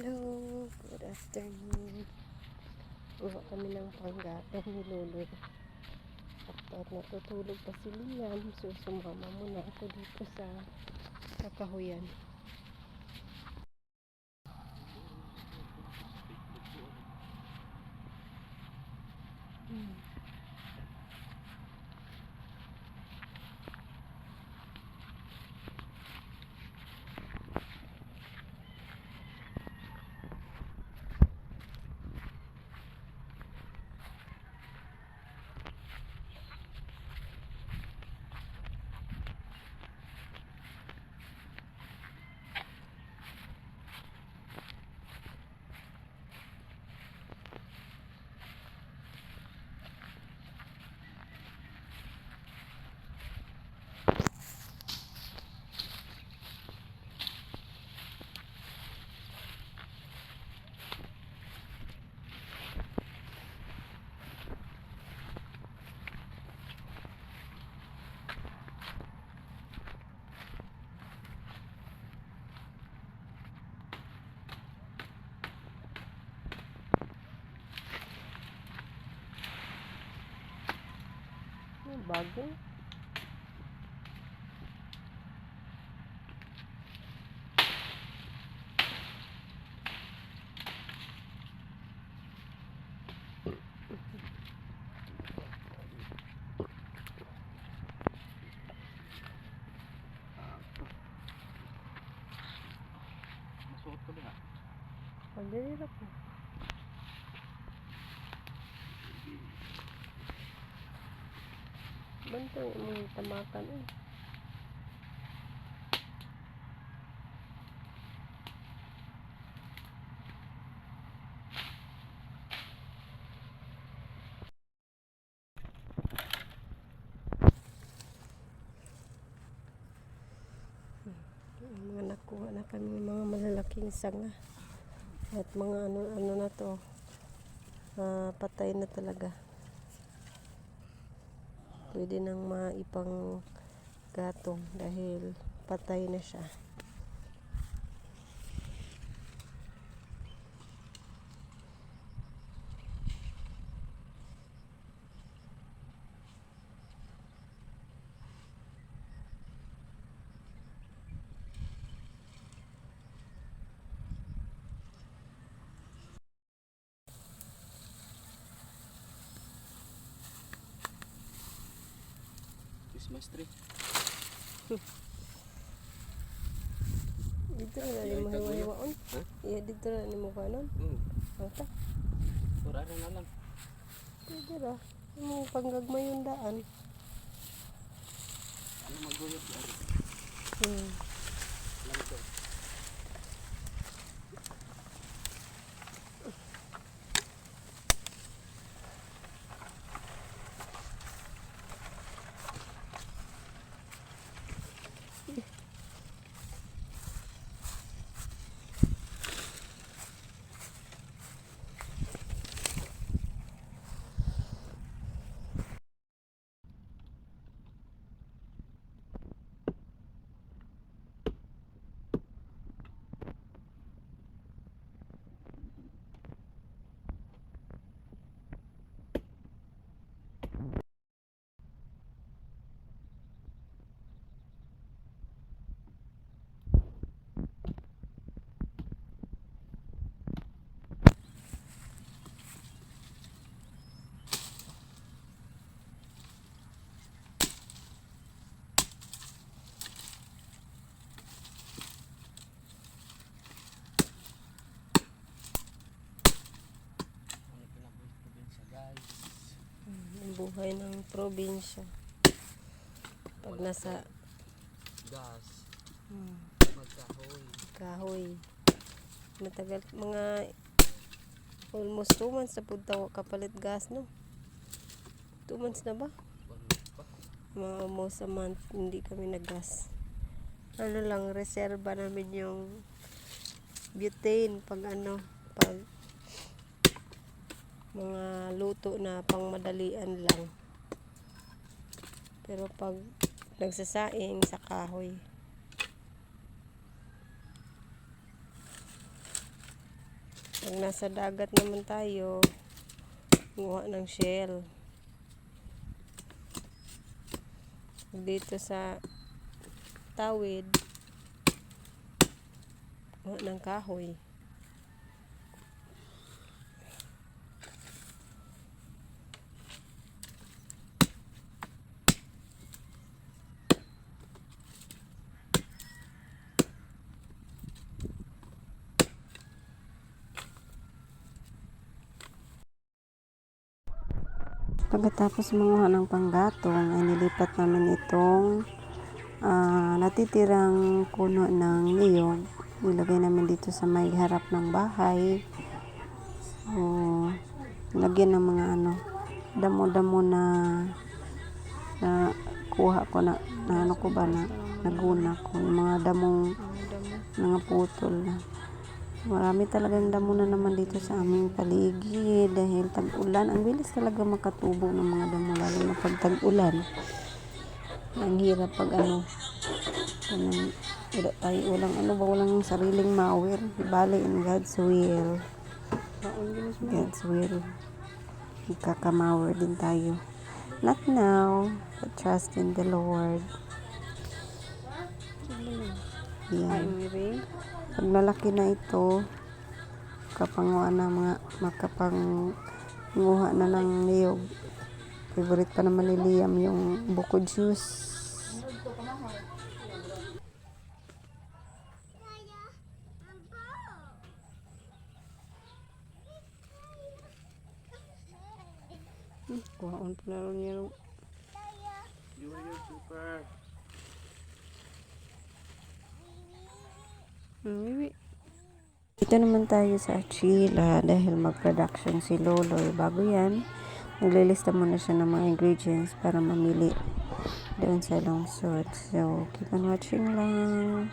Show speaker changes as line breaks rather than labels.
Hello, good afternoon. Uwa kami ng panggatong ni Lolo. At natutulog pa si Liam, so sumama muna ako dito sa kakahuyan. Bago.
Masuot ka ba?
Pagdalira po. Banto yung mga tamakan eh. Mga nakuha na kami mga malalaking sanga at mga ano na to, patay na talaga, pwede nang maipang gatong dahil patay na siya.
Christmas tree.
Dito na ni mo hiwa-hiwaon. Iya dito na ni mo kanon. Ata.
Pura na lang.
Pwede ra. Mo panggagmay yung daan.
Ano maguyot yan? Alam ko.
Ang buhay ng probinsya. Pag nasa
gas, magkahoy.
kahoy. Matagal, mga almost 2 months na punta kapalit gas, no? 2 months na ba? Mga almost a month hindi kami nag-gas. Ano lang, reserba namin yung butane pag mga luto na pangmadalian lang. Pero pag nagsasaing sa kahoy. Pag nasa dagat naman tayo, gumawa ng shell. Dito sa tawid, gumawa ng kahoy. Pagkatapos manguha ng panggatong, ay nilipat namin itong natitirang puno ng niyog. Ilagay namin dito sa may harap ng bahay. So, lagyan ng mga damo-damo na kuha ko na naguna ko. Yung mga damong mga putol na. Marami talagang damo na naman dito sa aming paligid dahil tag-ulan. Ang bilis talaga makatubo ng mga damo lalo na pag tag-ulan. Ang hirap pag wala tayo, walang sariling mawer. Bali in God's will. God's will. Magkakamawer din tayo. Not now, but trust in the Lord. Yan. Pag malaki na ito, makapanguha na ng niyog. Favorite pa naman ni Liam yung buko juice. Kuhaon pa na rin niya.
You are your super.
Dito naman tayo sa Achila dahil mag-production si Loloy. Bago yan, naglilista muna siya ng mga ingredients para mamili doon sa lungsod. So, keep on watching lang.